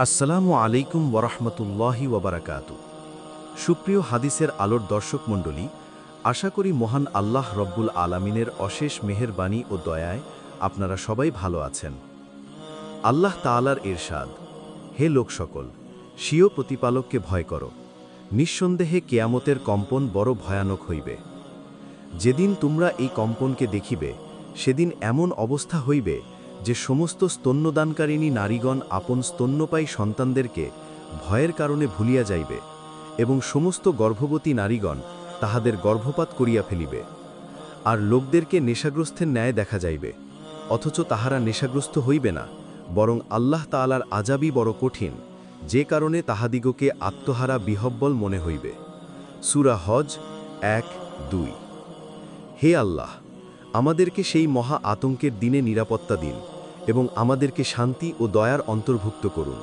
আসসালামু আলাইকুম ওয়ারাহমাতুল্লাহি ওয়াবারাকাতু। সুপ্রিয় হাদিসের আলোর দর্শক মণ্ডলী, আশা করি মহান আল্লাহ রব্বুল আলামিনের অশেষ মেহেরবানি ও দয়ায় আপনারা সবাই ভালো আছেন। আল্লাহ তাআলার ইরশাদ, হে লোক সকল, স্বীয় প্রতিপালককে ভয় করো, নিঃসন্দেহে কিয়ামতের কম্পন বড় ভয়ানক হইবে। যেদিন তোমরা এই কম্পনকে দেখিবে, সেদিন এমন অবস্থা হইবে যে সমস্ত স্তন্যদানকারিণী নারীগণ আপন স্তন্যপায়ী সন্তানদেরকে ভয়ের কারণে ভুলিয়া যাইবে এবং সমস্ত গর্ভবতী নারীগণ তাহাদের গর্ভপাত করিয়া ফেলিবে। আর লোকদেরকে নেশাগ্রস্তের ন্যায় দেখা যাইবে, অথচ তাহারা নেশাগ্রস্ত হইবে না, বরং আল্লাহ তাআলার আযাবই বড় কঠিন, যে কারণে তাহাদিগকে আত্মহারা বিহব্বল মনে হইবে। সূরা হজ ১-২। হে আল্লাহ, আমাদেরকে সেই মহা আতঙ্কের দিনে নিরাপত্তা দিন এবং আমাদেরকে শান্তি ও দয়ার অন্তর্ভুক্ত করুন।